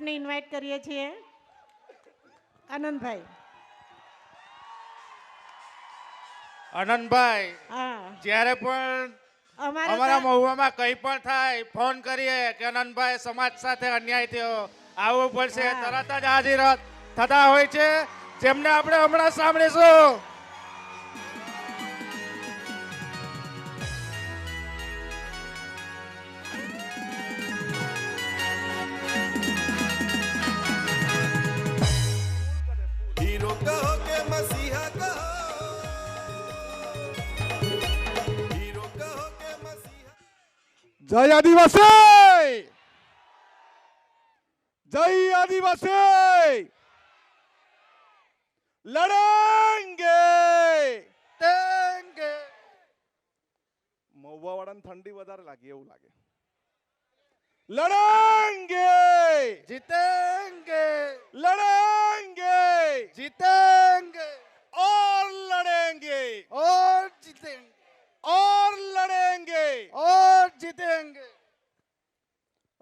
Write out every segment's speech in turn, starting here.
આપને ઇન્વાઇટ કરીએ છીએ આનંદભાઈ. આનંદભાઈ, હા, જ્યારે પણ અમારા અમારા ત્યાં મહુવામાં કંઈ પણ થાય ફોન કરીએ કે આનંદભાઈ સમાજ સાથે અન્યાય થયો, આવવું પડશે, હા. તરત જ હાજર થતા હોય છે, જેમને આપણે હમણાં સાંભળીશું. हीरो कहो के मसीहा कहो, हीरो कहो के मसीहा. જય આદિવાસી, જય આદિવાસી, લડેંગે. તેંગે. મહુવા વાળાને ઠંડી વધારે લાગી એવું લાગે. લડેંગે, જીતેંગે, લડેંગે જીતેંગે और लड़ेंगे और जीतेंगे और लड़ेंगे. और जीतेंगे.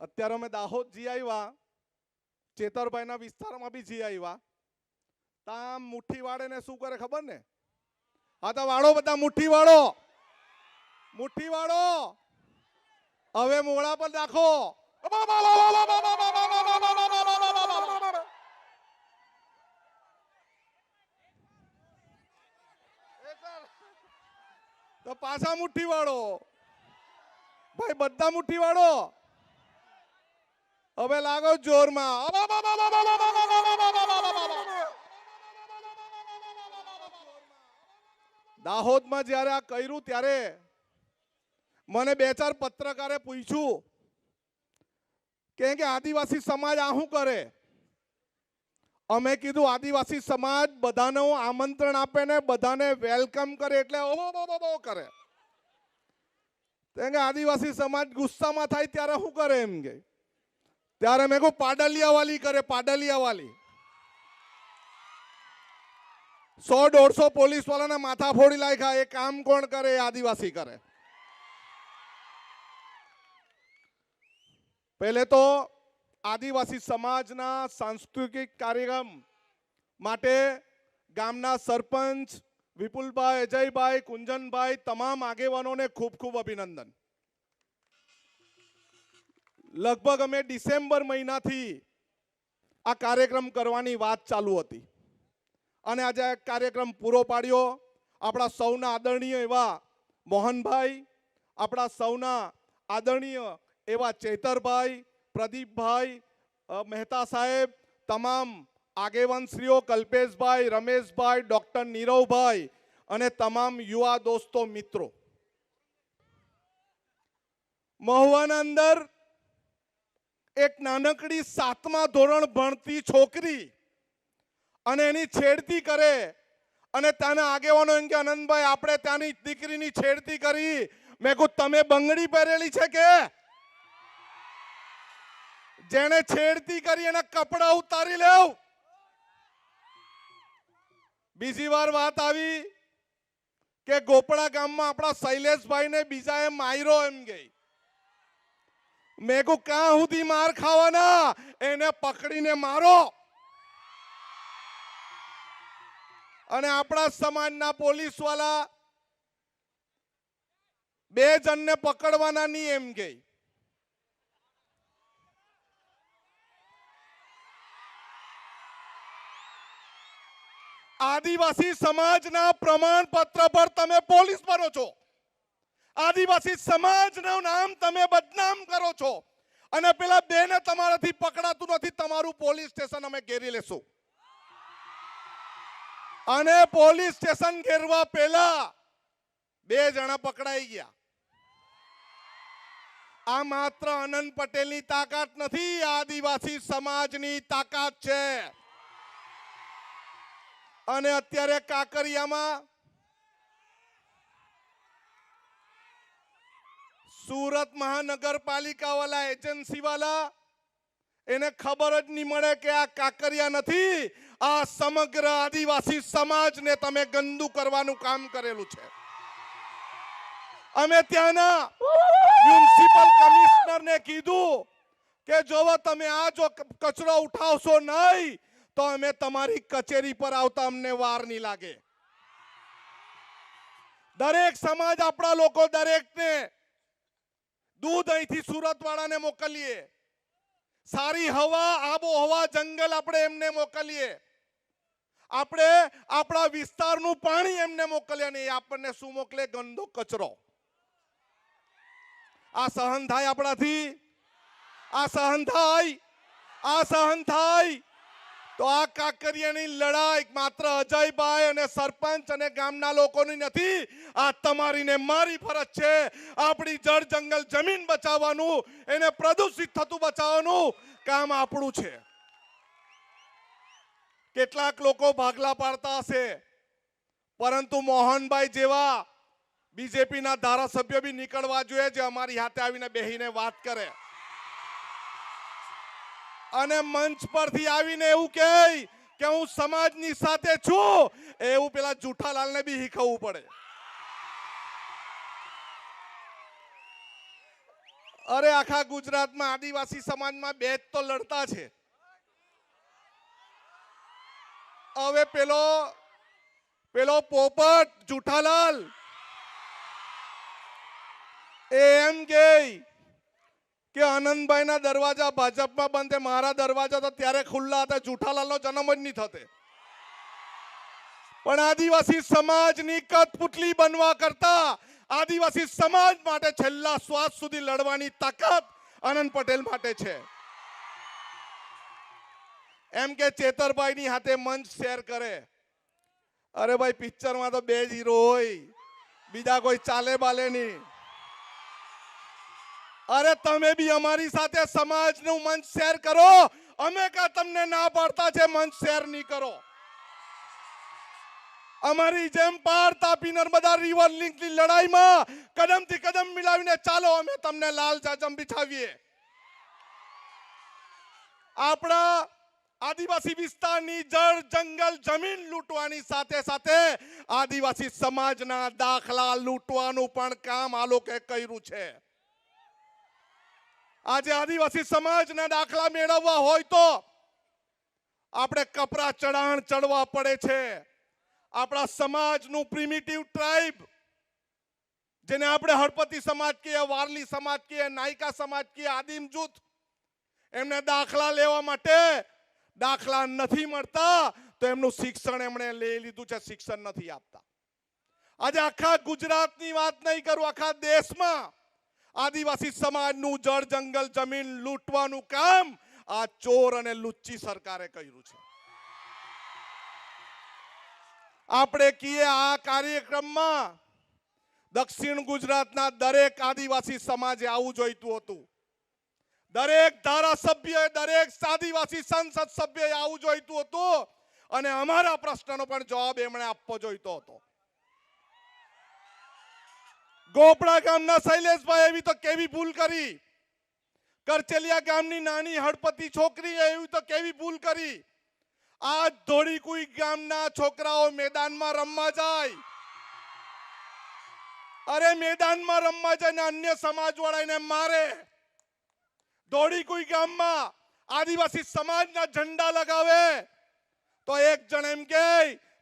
અત્યારે અમે દાહોદ જી આવ્યા, ચેતરભાઈના વિસ્તારમાં બી જી આવ્યા. તા મુઠ્ઠી વાળે ને શું કરે ખબર ને? હા તો વાળો બધા મુઠ્ઠી વાળો, મુઠ્ઠી વાળો. હવે મોળા પર નાખો. તો પાછા મુઠ્ઠી વાળો ભાઈ, બધા મુઠ્ઠી વાળો. હવે લાગો જોરમાં. દાહોદમાં જ્યારે આ કર્યું ત્યારે મને 2-4 પત્રકારે પૂછ્યું કે આદિવાસી સમાજ આ શું કરે? અમે કીધું આદિવાસી સમાજ બધાને આમંત્રણ આપે ને બધાને વેલકમ કરે એટલે ઓહો કરે. કે આદિવાસી સમાજ ગુસ્સામાં થાય ત્યારે શું કરે એમ કે, ત્યારે મેં કહું પાડલિયા વાલી કરે, પાડલિયા વાલી. 100-150 પોલીસ વાળાના માથા ફોડી નાખ્યા. એ કામ કોણ કરે? આદિવાસી કરે. પહેલે તો આદિવાસી સમાજના સાંસ્કૃતિક કાર્યક્રમ માટે ગામના સરપંચ વિપુલભાઈ, અજયભાઈ, કુંજનભાઈ, તમામ આગેવાનોને ખૂબ ખૂબ અભિનંદન. લગભગ અમે ડિસેમ્બર મહિનાથી આ કાર્યક્રમ કરવાની વાત ચાલુ હતી અને આજે આ કાર્યક્રમ પૂરો પાડ્યો. આપણા સૌના આદરણીય એવા મોહનભાઈ, આપણા સૌના આદરણીય એવા ચેતરભાઈ, પ્રદીપભાઈ મહેતા સાહેબ, તમામ આગેવાનશ્રીઓ કલ્પેશભાઈ, રમેશભાઈ, ડોક્ટર નીરવભાઈ અને તમામ યુવા દોસ્તો મિત્રો. મહુવાના અંદર એક નાનકડી 7મા ધોરણ ભણતી છોકરી અને એની છેડતી કરે અને ત્યાંના આગેવાનો એમ કે આનંદભાઈ આપણે ત્યાંની દીકરીની છેડતી કરી. મેં કહું તમે બંગડી પહેરેલી છે કે? જેને છેડતી કરી એના કપડા ઉતારી લેવ. બીજી વાર વાત આવી કે ગોપડા ગામમાં આપણા શૈલેષભાઈને બીજાએ માર્યો એમ ગઈ. મેં કહું ક્યાં સુધી માર ખાવાના? એને પકડીને મારો. અને આપણા સમાજના પોલીસ વાળા 2 જણને પકડવાના નહીં એમ ગઈ. આદિવાસી સમાજના પ્રમાણપત્ર પર તમે પોલીસ બનો છો. આદિવાસી સમાજનું નામ તમે બદનામ કરો છો અને પેલા 2 ને તમારાથી પકડાતું નથી. તમારું પોલીસ સ્ટેશન અમે ઘેરી લેશું. અને પોલીસ સ્ટેશન ઘેરવા પહેલા 2 જણા પકડાઈ ગયા. આ માત્ર આનંદ પટેલની તાકાત નથી, આદિવાસી સમાજની તાકાત છે. અને અત્યારે કાંકરિયામાં સુરત મહાનગરપાલિકા વાળા, એજન્સી વાળા, એને ખબર જ નહીં મળે કે આ કાંકરિયા નથી, આ સમગ્ર આદિવાસી સમાજને તમે ગંદુ કરવાનું કામ કરેલું છે. અમે ત્યાંના મ્યુનિસિપલ કમિશનરને કીધું કે જોવો તમે આ જો કચરો ઉઠાવશો નહીં તો અમે તમારી કચેરી પર આવતા અમને વાર નહીં લાગે. દરેક સમાજ આપણા લોકો દરેકને દૂધ અહીંથી સુરત વાળાને મોકલીએ, સારી હવા આબોહવા જંગલ આપણે એમને મોકલીએ, આપણે આપણા વિસ્તારનું પાણી એમને મોકલીએ ને આપણને શું મોકલે? ગંદો કચરો. આ સહન થાય આપણાથી? આ સહન થાય? આ સહન થાય? તો આ કાંકરિયાની લડાઈ માત્ર અજયભાઈ અને સરપંચ અને ગામના લોકોની નથી, આ તમારી ને મારી ફરજ છે. આપણી જળ જંગલ જમીન બચાવવાનું, એને પ્રદૂષિત થતું બચાવવાનું કામ આપણું છે. કેટલાક લોકો ભાગલા પાડતા હશે, પરંતુ મોહનભાઈ જેવા બીજેપીના ધારાસભ્ય બી નીકળવા જોઈએ જે અમારી હાથે આવીને બેહીને વાત કરે અને મંચ પરથી આવીને એવું કહે કે હું સમાજની સાથે છું. એવું પેલા જુઠાલાલને બી શીખવવું પડે. અરે આખા ગુજરાતમાં આદિવાસી સમાજમાં બે જ તો લડતા છે. હવે પેલો પોપટ જુઠાલાલ એમ કે આનંદભાઈના દરવાજા ભાજપમાં બંધ, મારા દરવાજા તો ત્યારે ખુલ્લા હતા, જુઠાલાલનો જન્મ જ નહીં થતે. પણ આદિવાસી સમાજની કઠપુતલી બનવા કરતા આદિવાસી સમાજ માટે છેલ્લા શ્વાસ સુધી લડવાની તાકાત આનંદ પટેલ માટે છે. એમ કે ચેતરભાઈની હાથે મંચ શેર કરે. અરે ભાઈ, પિક્ચરમાં તો બે જ હીરો હોય, બીજા કોઈ ચાલે બાલે નહીં. અરે તમે બી અમારી સાથે સમાજનું મંચ શેર કરો. અમે કા તમને ના પાડતા છે મંચ શેર નહીં કરો? અમારી જેમ પાર તાપી નર્મદા રિવર લિંકની લડાઈમાં કદમથી કદમ મિલાવીને ચાલો, અમે તમને લાલ જાજમ બિછાવીએ. આપણા આદિવાસી વિસ્તારની જળ જંગલ જમીન લૂંટવાની સાથે સાથે આદિવાસી સમાજના દાખલા લૂંટવાનું પણ કામ આ લોકોએ કર્યું છે. આજે આદિવાસી સમાજના દાખલા મેળવવા હોય તો આપણે કપરા ચઢાણ ચડવા પડે છે. આપણા સમાજનું પ્રિમિટિવ ટ્રાઇબ, જેને આપણે હળપતિ સમાજ કહીએ, વારલી સમાજ કહીએ, નાયકા સમાજ કહીએ, આદિમ જૂથ, એમને દાખલા લેવા માટે દાખલા નથી મળતા તો એમનું શિક્ષણ એમણે લઈ લીધું છે, શિક્ષણ નથી આપતા. આજે આખા ગુજરાતની વાત નહીં કરું, આખા દેશમાં આદિવાસી સમાજનું જળ જંગલ જમીન લૂંટવાનું કામ આ ચોર અને લુચ્ચી સરકારે કર્યું છે. આપણે કહીએ આ કાર્યક્રમમાં દક્ષિણ ગુજરાતના દરેક આદિવાસી સમાજે આવવું જોઈતું હતું. દરેક ધારાસભ્ય, દરેક આદિવાસી સંસદ સભ્યએ આવવું જોઈતું હતું અને અમારા પ્રશ્નનો પણ જવાબ એમણે આપવો જોઈતો હતો. ગોપડા ગામના શૈલેષભાઈ એવી તો કેવી ભૂલ કરી, કરચેલિયા ગામની નાની હળપતિ છોકરી એવી તો કેવી ભૂલ કરી. આ ધોળીકુઈ ગામના છોકરાઓ મેદાનમાં રમવા જાય, અરે મેદાનમાં રમવા જાય અન્ય સમાજવાળાને મારે. ધોળીકુઈ ગામમાં આદિવાસી સમાજના ઝંડા લગાવે તો એક જણ એમ કે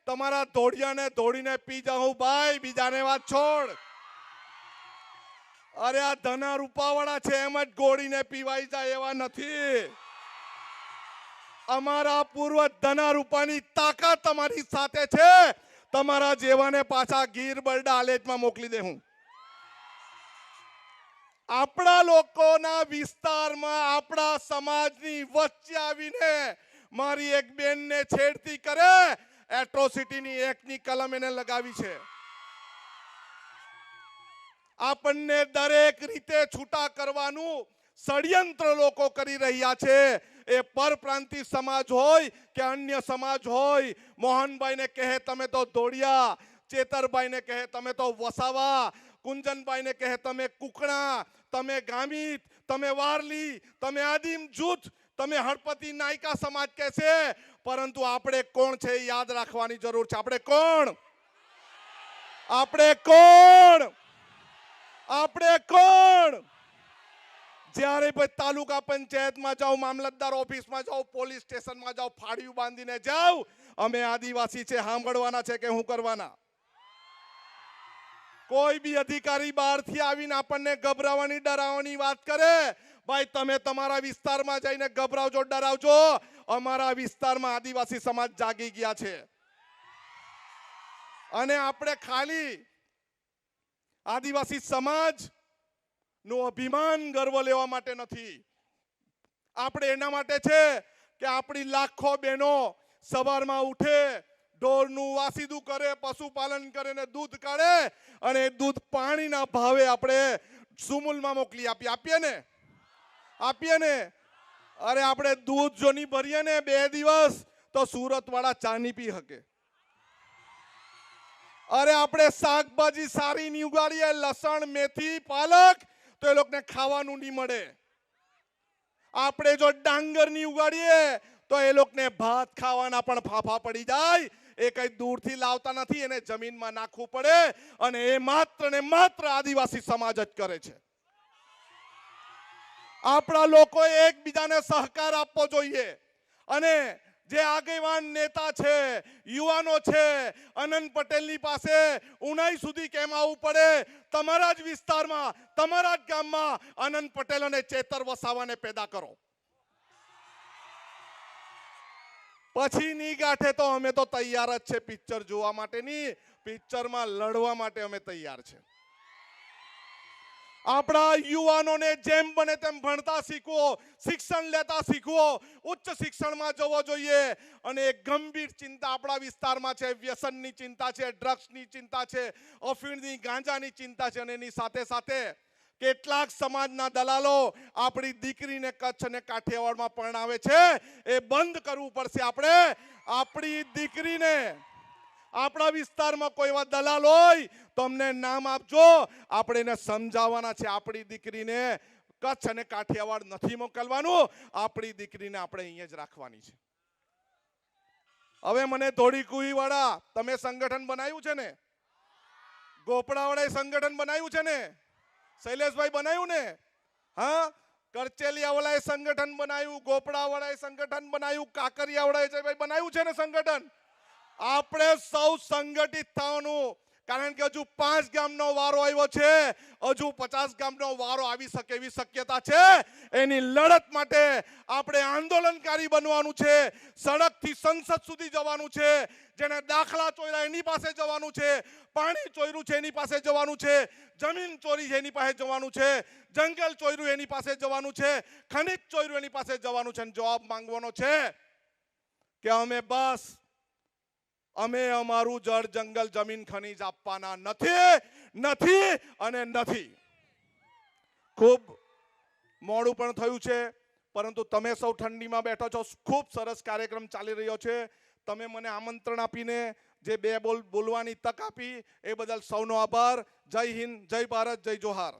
તમારા ધોળિયાને ધોળીને પી જાઉં ભાઈ, બીજાને વાત છોડ. અરે આ ધના રૂપાવાળા છે, એમ જ ગોળીને પીવાઈ જાય એવા નથી. અમારા પૂર્વ ધના રૂપાની તાકાત તમારી સાથે છે. તમારા જેવાને પાછા ગીર બરડા આલેજમાં મોકલી દે હું. આપણા લોકોના વિસ્તારમાં આપણા સમાજની વચ્ચે આવીને મારી એક બેનને છેડતી કરે, એટ્રોસિટીની એકની કલમ એને લગાવી છે. આપણને દરેક રીતે છૂટા કરવાનું ષડયંત્ર લોકો કરી રહ્યા છે. એ પરપ્રાંતિ સમાજ હોય કે અન્ય સમાજ હોય. મોહનભાઈને કહે તમે તો ધોળિયા, ચેતરભાઈને કહે તમે તો વસાવા, કુંજનભાઈને કહે તમે કુકણા, તમે ગામિત, તમે વારલી, તમે આદિમ જૂથ, તમે હળપતિ નાયકા સમાજ કહે છે. પરંતુ આપણે કોણ છે યાદ રાખવાની જરૂર છે. આપણે કોણ? આપણે કોણ? આપણે કોણ? જ્યારે ભાઈ તાલુકા પંચાયતમાં જાઓ, મામલતદાર ઓફિસમાં જાઓ, પોલીસ સ્ટેશનમાં જાઓ, ફાળિયું બાંધીને જાઓ, અમે આદિવાસી છે સાંભળવાના છે કે હું કરવાના? કોઈ બી અધિકારી બહારથી આવીને આપણને ગભરાવાની ડરાવવાની વાત કરે, ભાઈ તમે તમારા વિસ્તારમાં જઈને ગભરાવજો, ડરાવજો. અમારા વિસ્તારમાં આદિવાસી સમાજ જાગી ગયા છે અને આપણે ખાલી આદિવાસી સમાજ નું અભિમાન ગર્વ લેવા માટે નથી. આપણે એના માટે છે કે આપણી લાખો બહેનો સવારમાં ઉઠે, ઢોરનું વાસીદું કરે, પશુપાલન કરે ને દૂધ કાઢે અને દૂધ પાણીના ભાવે આપણે સુમુલમાં મોકલી આપીએ ને. અરે આપણે દૂધ જો નહીં ભરીએ ને 2 દિવસ તો સુરત વાળા ચા નહીં પી શકે. અરે આપણે શાકભાજી સારી નહીં ઉગાડીએ, લસણ, મેથી, પાલક, તો એ લોકોને ખાવાનું નહીં મળે. આપણે જો ડાંગર નહીં ઉગાડીએ તો એ લોકોને ભાત ખાવાના પણ ફાફા પડી જાય. એ કઈ દૂરથી લાવતા નથી, એને જમીનમાં નાખવું પડે અને એ માત્ર ને માત્ર આદિવાસી સમાજ જ કરે છે. આપણા લોકોએ એકબીજાને સહકાર આપવો જોઈએ અને જે આગેવાન નેતા છે, યુવાનો છે, આનંદ પટેલની પાસે ઉનાઈ સુધી કેમ આવવું પડે? તમારા જ વિસ્તારમાં, તમારા જ ગામમાં આનંદ પટેલ અને ચેતર વસાવાને પેદા કરો. પછી ની ગાંઠે તો અમે તો તૈયાર જ છે પિક્ચર જોવા માટેની, પિક્ચરમાં લડવા માટે અમે તૈયાર છે. આપણા યુવાનોને જેમ બને તેમ ભણતા શીખવો, શિક્ષણ લેતા શીખવો, ઉચ્ચ શિક્ષણમાં જવો જોઈએ. અને એક ગંભીર ચિંતા આપણા વિસ્તારમાં છે, વ્યસનની ચિંતા છે, ડ્રગ્સની ચિંતા છે, અફીણની, ગાંજાની ચિંતા છે. અને એની સાથે સાથે કેટલાક સમાજના દલાલો આપણી દીકરીને કચ્છ અને કાઠિયાવાડમાં પરણાવે છે. એ બંધ કરવું પડશે. આપણે આપણી દીકરીને, આપણા વિસ્તારમાં કોઈ એવા દલાલ હોય તો અમને નામ આપજો, આપણે એને સમજાવવાના છે. આપણી દીકરીને કચ્છ અને કાઠિયાવાડ નથી મોકલવાનું, આપણી દીકરીને આપણે અહીંયા જ રાખવાની છે. હવે મને ધોળીકુઈ વાળા, તમે સંગઠન બનાવ્યું છે ને? ગોપડા વાળાએ સંગઠન બનાવ્યું છે ને? શૈલેષભાઈ બનાવ્યું ને? હા, કરચેલિયા વાળાએ સંગઠન બનાવ્યું, ગોપડા વાળાએ સંગઠન બનાવ્યું, કાકરિયા વાળાએ બનાવ્યું છે ને સંગઠન? આપણે સૌ સંગઠિત થવાનું, કારણ કે હજુ 5 ગામનો વારો આવ્યો છે, હજુ 50 ગામનો વારો આવી શકે એવી શક્યતા છે. એની લડત માટે આપણે આંદોલનકારી બનવાનું છે. સડકથી સંસદ સુધી જવાનું છે. જેને દાખલા ચોર્યા એની પાસે જવાનું છે, પાણી ચોર્યું છે એની પાસે જવાનું છે, જમીન ચોરી છે એની પાસે જવાનું છે, જંગલ ચોર્યું એની પાસે જવાનું છે, ખનિજ ચોર્યું એની પાસે જવાનું છે. જવાબ માંગવાનો છે કે અમે અમારું જળ, જંગલ, જમીન, ખનીજ આપવાના નથી. ખૂબ મોડું પણ થયું છે, પરંતુ તમે સૌ ઠંડીમાં બેઠો છો. ખૂબ સરસ કાર્યક્રમ ચાલી રહ્યો છે. તમે મને આમંત્રણ આપીને જે 2 બોલ બોલવાની તક આપી એ બદલ સૌનો આભાર. જય હિન્દ, જય ભારત, જય જોહાર.